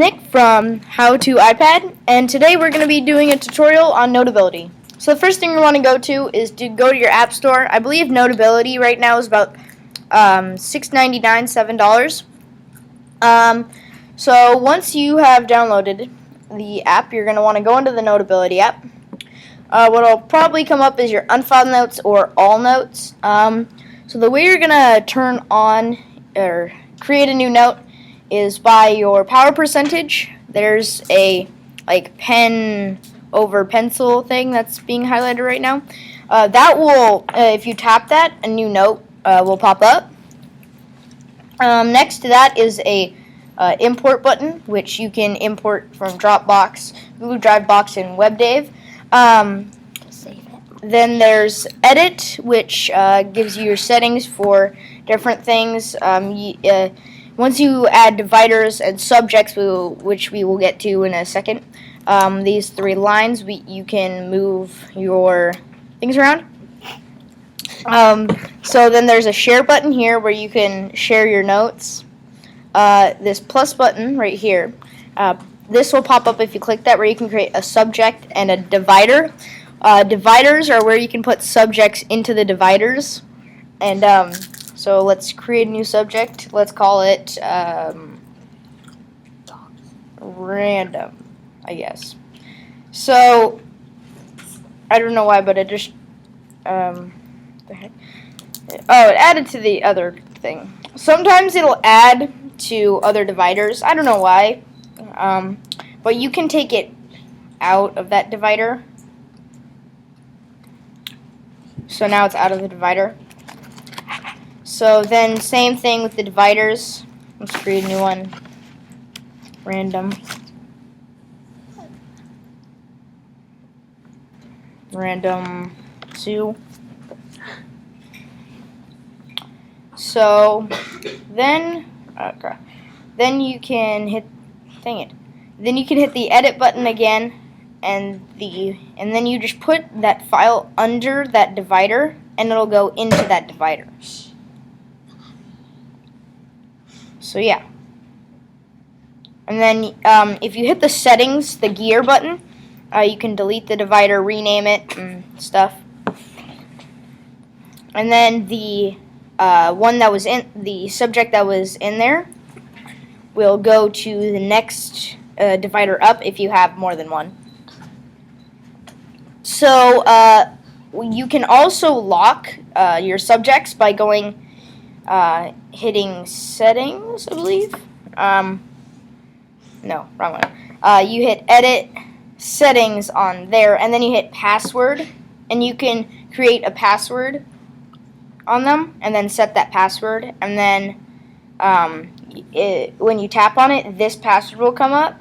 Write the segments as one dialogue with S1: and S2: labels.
S1: Nick from How to iPad, and today we're going to be doing a tutorial on Notability. So the first thing you want to go to is to go to your app store. I believe Notability right now is about $6.99, $7. So once you have downloaded the app, you're going to want to go into the Notability app. What'll probably come up is your unfiled notes or all notes. So the way you're going to turn on or create a new note is by your power percentage. There's a pen over pencil thing that's being highlighted right now. That will, if you tap that, a new note will pop up. Next to that is a import button, which you can import from Dropbox, Google Drive Box, and WebDave. Then there's edit, which gives you your settings for different things. Once you add dividers and subjects, which we will get to in a second, these three lines, you can move your things around. So then there's a share button here where you can share your notes. This plus button right here, this will pop up if you click that, where you can create a subject and a divider. Dividers are where you can put subjects into the dividers. And so let's create a new subject. Let's call it random, I guess. So I don't know why, but it just the heck? Oh, it added to the other thing. Sometimes it'll add to other dividers. I don't know why, but you can take it out of that divider. So now it's out of the divider. So then same thing with the dividers. Let's create a new one. Random 2. So then you can hit Then you can hit the edit button again, and then you just put that file under that divider, and it'll go into that divider. So yeah. And then if you hit the settings, the gear button, you can delete the divider, rename it, and stuff. And then the the subject that was in there will go to the next divider up if you have more than one. So you can also lock your subjects by going hitting settings, I believe. No, wrong one. You hit edit settings on there, and then you hit password, and you can create a password on them, and then set that password, and then when you tap on it, this password will come up.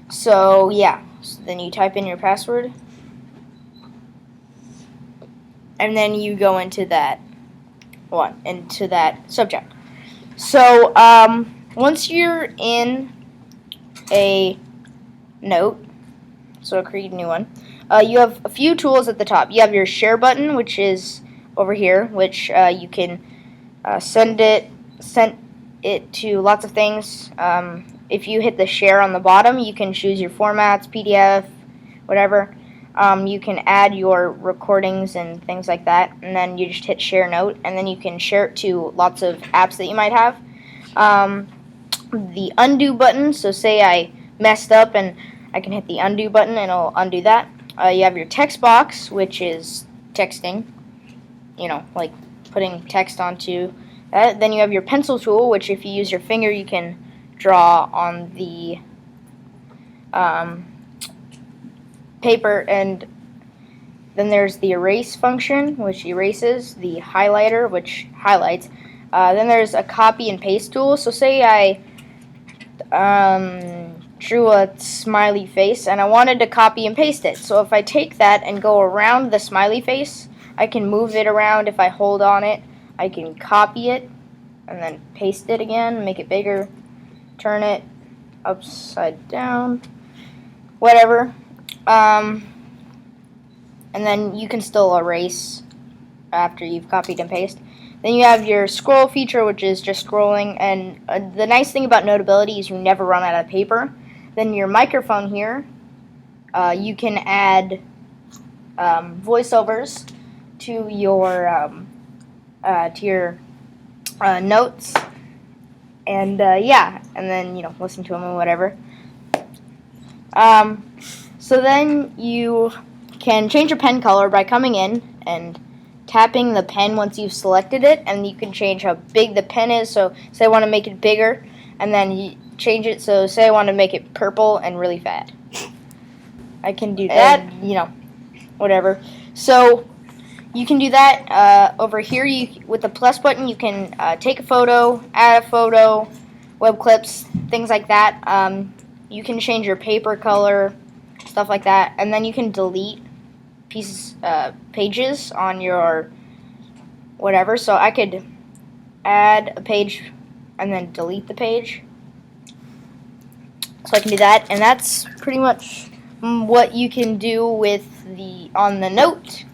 S1: So yeah, so then you type in your password, and then you go into that subject. So once you're in a note, so create a new one, you have a few tools at the top. You have your share button, which is over here, which you can send it to lots of things. If you hit the share on the bottom, you can choose your formats, PDF, whatever. You can add your recordings and things like that, and then you just hit share note, and then you can share it to lots of apps that you might have. The undo button, so say I messed up and I can hit the undo button and it'll undo that. You have your text box, which is texting, like putting text onto that. Then you have your pencil tool, which if you use your finger you can draw on the paper. And then there's the erase function, which erases, the highlighter, which highlights. Then there's a copy and paste tool. So say I drew a smiley face and I wanted to copy and paste it. So if I take that and go around the smiley face, I can move it around. If I hold on it, I can copy it and then paste it again, make it bigger, turn it upside down, whatever. And then you can still erase after you've copied and pasted. Then you have your scroll feature, which is just scrolling, and the nice thing about Notability is you never run out of paper. then your microphone here, you can add voiceovers to your notes, and yeah, and then listen to them or whatever. So then you can change your pen color by coming in and tapping the pen once you've selected it, and you can change how big the pen is. So say I want to make it bigger, and then you change it. So say I want to make it purple and really fat. I can do that, whatever. So you can do that over here. With the plus button, you can take a photo, add a photo, web clips, things like that. You can change your paper color, stuff like that, and then you can delete pages on your whatever. So I could add a page and then delete the page. So I can do that, and that's pretty much what you can do with on the note.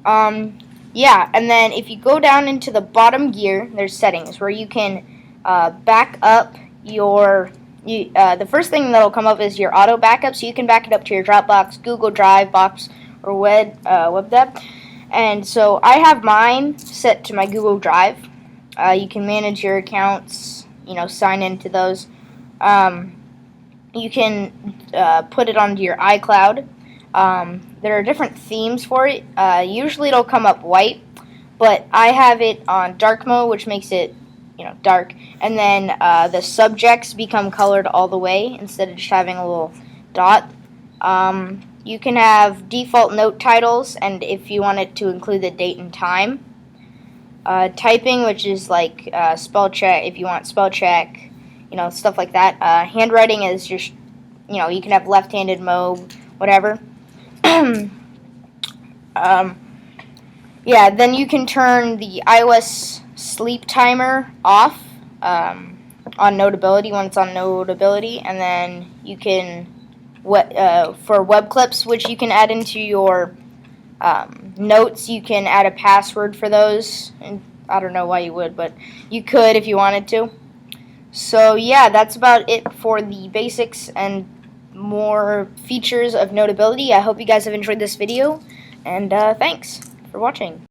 S1: Yeah, and then if you go down into the bottom gear, there's settings where you can back up your. The first thing that'll come up is your auto backup, so you can back it up to your Dropbox, Google Drive, Box, or WebDev. And so I have mine set to my Google Drive. You can manage your accounts, sign into those. You can put it onto your iCloud. There are different themes for it. Usually it'll come up white, but I have it on dark mode, which makes it dark, and then the subjects become colored all the way instead of just having a little dot. You can have default note titles, and if you want it to include the date and time. Typing, which is like spell check, if you want spell check, stuff like that. Handwriting is just, you can have left-handed mode, whatever. Yeah, then you can turn the iOS sleep timer off on Notability when it's on Notability, and then you can for web clips, which you can add into your notes, you can add a password for those, and I don't know why you would, but you could if you wanted to. So yeah, that's about it for the basics and more features of Notability. I hope you guys have enjoyed this video, and thanks for watching.